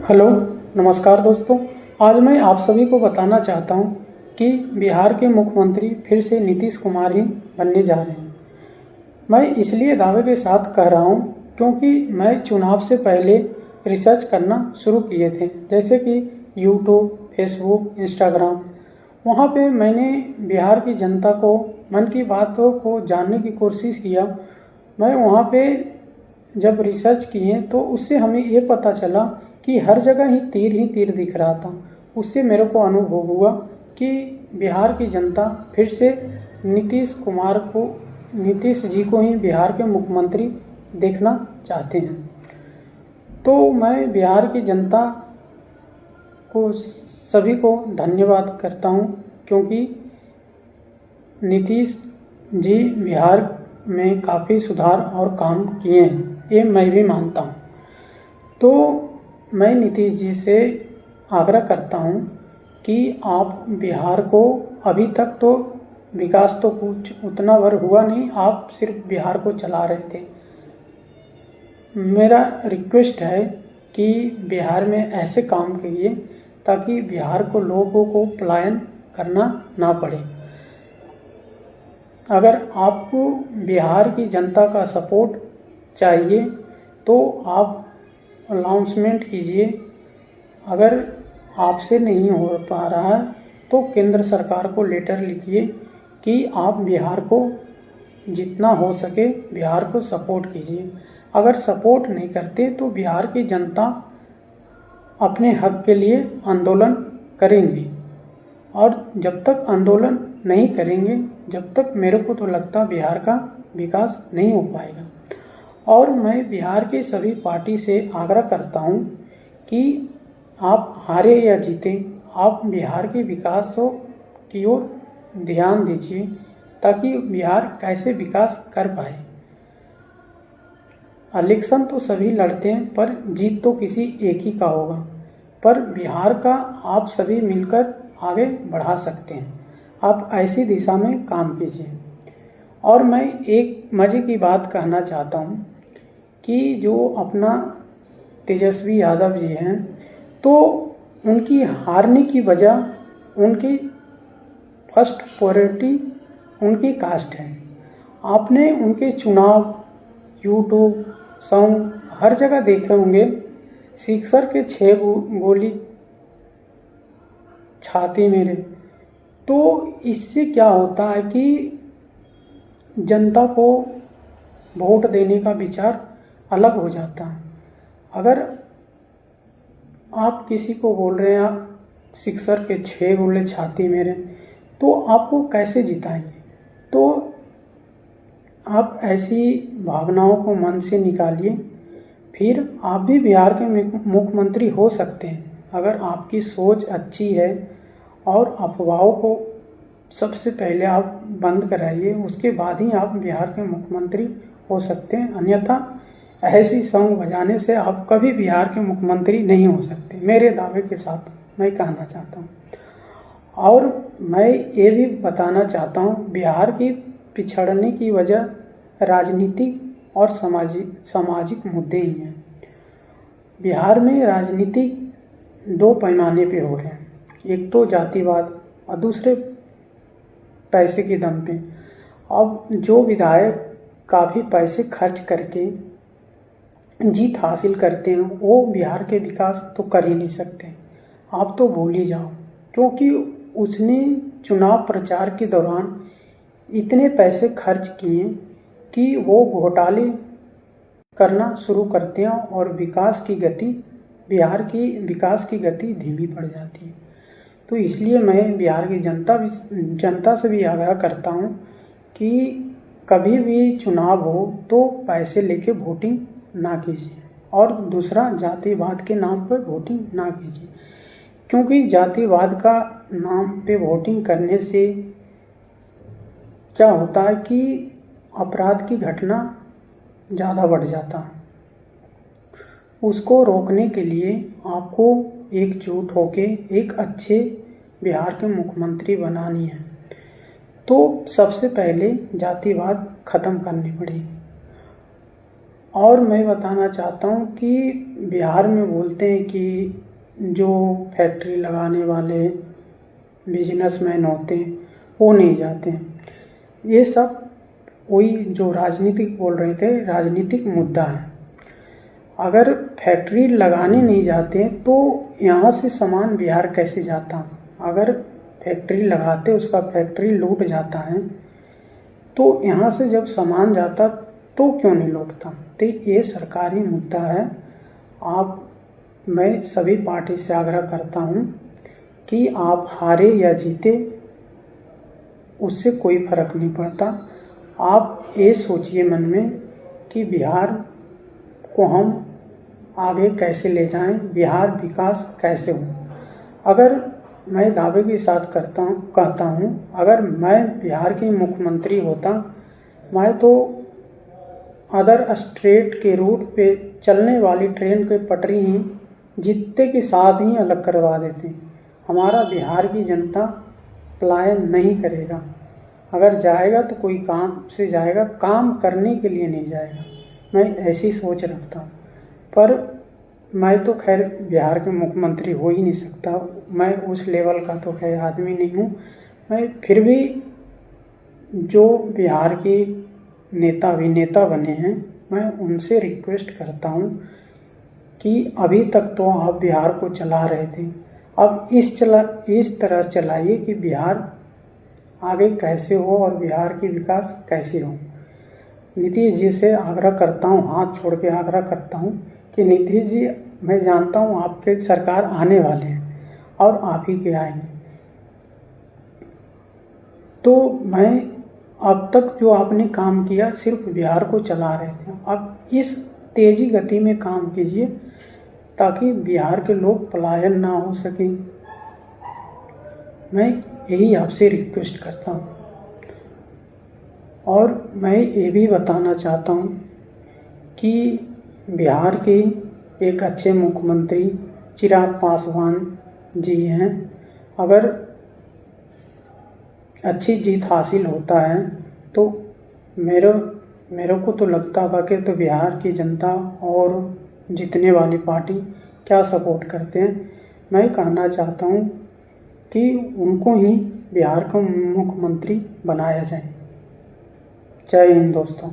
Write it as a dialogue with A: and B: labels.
A: Hello, नमस्कार दोस्तों। आज मैं आप सभी को बताना चाहता हूं कि बिहार के मुख्यमंत्री फिर से नीतीश कुमार ही बनने जा रहे हैं। मैं इसलिए दावे के साथ कह रहा हूं क्योंकि मैं चुनाव से पहले रिसर्च करना शुरू किए थे, जैसे कि यूट्यूब, फेसबुक, इंस्टाग्राम। वहां पे मैंने बिहार की जनता को, मन की बातों को जानने की कोशिश किया। मैं वहां पे जब रिसर्च किए तो उससे हमें ये पता चला कि हर जगह ही तीर दिख रहा था। उससे मेरे को अनुभव हुआ कि बिहार की जनता फिर से नीतीश जी को ही बिहार के मुख्यमंत्री देखना चाहते हैं। तो मैं बिहार की जनता को, सभी को धन्यवाद करता हूं, क्योंकि नीतीश जी बिहार में काफ़ी सुधार और काम किए हैं, ये मैं भी मानता हूं। तो मैं नीतीश जी से आग्रह करता हूं कि आप बिहार को, अभी तक तो विकास तो कुछ उतना भर हुआ नहीं, आप सिर्फ बिहार को चला रहे थे। मेरा रिक्वेस्ट है कि बिहार में ऐसे काम कीजिए ताकि बिहार को, लोगों को पलायन करना ना पड़े। अगर आपको बिहार की जनता का सपोर्ट चाहिए तो आप अनाउंसमेंट कीजिए। अगर आपसे नहीं हो पा रहा है तो केंद्र सरकार को लेटर लिखिए कि आप बिहार को जितना हो सके बिहार को सपोर्ट कीजिए। अगर सपोर्ट नहीं करते तो बिहार की जनता अपने हक के लिए आंदोलन करेंगे, और जब तक आंदोलन नहीं करेंगे, जब तक मेरे को तो लगता बिहार का विकास नहीं हो पाएगा। और मैं बिहार की सभी पार्टी से आग्रह करता हूं कि आप हारे या जीते, आप बिहार के विकास की ओर ध्यान दीजिए ताकि बिहार कैसे विकास कर पाए। इलेक्शन तो सभी लड़ते हैं पर जीत तो किसी एक ही का होगा, पर बिहार का आप सभी मिलकर आगे बढ़ा सकते हैं। आप ऐसी दिशा में काम कीजिए। और मैं एक मज़े की बात कहना चाहता हूं कि जो अपना तेजस्वी यादव जी हैं, तो उनकी हारने की वजह, उनकी फर्स्ट प्रायोरिटी उनकी कास्ट है। आपने उनके चुनाव यूट्यूब, सॉन्ग हर जगह देखे होंगे, सिक्सर के 6 गोली छाती मेरे। तो इससे क्या होता है कि जनता को वोट देने का विचार अलग हो जाता है। अगर आप किसी को बोल रहे हैं आप सिक्सर के 6 गोले छाती मेरे, तो आपको कैसे जिताएंगे? तो आप ऐसी भावनाओं को मन से निकालिए, फिर आप भी बिहार के मुख्यमंत्री हो सकते हैं। अगर आपकी सोच अच्छी है और अफवाहों को सबसे पहले आप बंद कराइए, उसके बाद ही आप बिहार के मुख्यमंत्री हो सकते हैं। अन्यथा ऐसी सॉन्ग बजाने से आप कभी बिहार के मुख्यमंत्री नहीं हो सकते, मेरे दावे के साथ मैं कहना चाहता हूँ। और मैं ये भी बताना चाहता हूँ, बिहार की पिछड़ने की वजह राजनीतिक और सामाजिक मुद्दे ही हैं। बिहार में राजनीति 2 पैमाने पे हो रहे हैं, एक तो जातिवाद और दूसरे पैसे के दम पे। अब जो विधायक काफ़ी पैसे खर्च करके जीत हासिल करते हैं, वो बिहार के विकास तो कर ही नहीं सकते। आप तो भूल ही जाओ, क्योंकि उसने चुनाव प्रचार के दौरान इतने पैसे खर्च किए कि वो घोटाले करना शुरू करते हैं और बिहार की विकास की गति धीमी पड़ जाती है। तो इसलिए मैं बिहार की जनता से भी आग्रह करता हूँ कि कभी भी चुनाव हो तो पैसे लेके वोटिंग ना कीजिए, और दूसरा जातिवाद के नाम पर वोटिंग ना कीजिए, क्योंकि जातिवाद का नाम पे वोटिंग करने से क्या होता है कि अपराध की घटना ज़्यादा बढ़ जाता है। उसको रोकने के लिए आपको एकजुट होके एक अच्छे बिहार के मुख्यमंत्री बनानी है। तो सबसे पहले जातिवाद खत्म करनी पड़ेगी। और मैं बताना चाहता हूँ कि बिहार में बोलते हैं कि जो फैक्ट्री लगाने वाले बिजनेसमैन होते हैं वो नहीं जाते हैं। ये सब वही जो राजनीतिक बोल रहे थे, राजनीतिक मुद्दा है। अगर फैक्ट्री लगाने नहीं जाते तो यहाँ से सामान बिहार कैसे जाता? अगर फैक्ट्री लगाते, उसका फैक्ट्री लूट जाता है, तो यहाँ से जब सामान जाता तो क्यों नहीं लौटता? तो ये सरकारी मुद्दा है। मैं सभी पार्टी से आग्रह करता हूँ कि आप हारे या जीते उससे कोई फर्क नहीं पड़ता। आप ये सोचिए मन में कि बिहार को हम आगे कैसे ले जाएं, बिहार विकास कैसे हो। अगर मैं दावे के साथ कहता हूँ, अगर मैं बिहार के मुख्यमंत्री होता, मैं तो अदर स्टेट के रूट पे चलने वाली ट्रेन के पटरी ही जीतते के साथ ही अलग करवा देते। हमारा बिहार की जनता पलायन नहीं करेगा। अगर जाएगा तो कोई काम से जाएगा, काम करने के लिए नहीं जाएगा। मैं ऐसी सोच रखता हूँ। पर मैं तो खैर बिहार के मुख्यमंत्री हो ही नहीं सकता, मैं उस लेवल का तो खैर आदमी नहीं हूँ। मैं फिर भी जो बिहार के नेता अभिनेता बने हैं, मैं उनसे रिक्वेस्ट करता हूँ कि अभी तक तो आप बिहार को चला रहे थे, अब इस तरह चलाइए कि बिहार आगे कैसे हो और बिहार की विकास कैसे हो। नीतीश जी से आग्रह करता हूँ, हाथ छोड़ के आग्रह करता हूँ कि नीतीश जी, मैं जानता हूँ आपके सरकार आने वाले हैं और आप ही के आएंगे, तो मैं अब तक जो आपने काम किया सिर्फ बिहार को चला रहे थे, अब इस तेजी गति में काम कीजिए ताकि बिहार के लोग पलायन ना हो सके। मैं यही आपसे रिक्वेस्ट करता हूँ। और मैं ये भी बताना चाहता हूँ कि बिहार के एक अच्छे मुख्यमंत्री चिराग पासवान जी हैं। अगर अच्छी जीत हासिल होता है तो मेरे को तो लगता है कि तो बिहार की जनता और जीतने वाली पार्टी क्या सपोर्ट करते हैं। मैं कहना चाहता हूँ कि उनको ही बिहार का मुख्यमंत्री बनाया जाए। जय हिंद दोस्तों।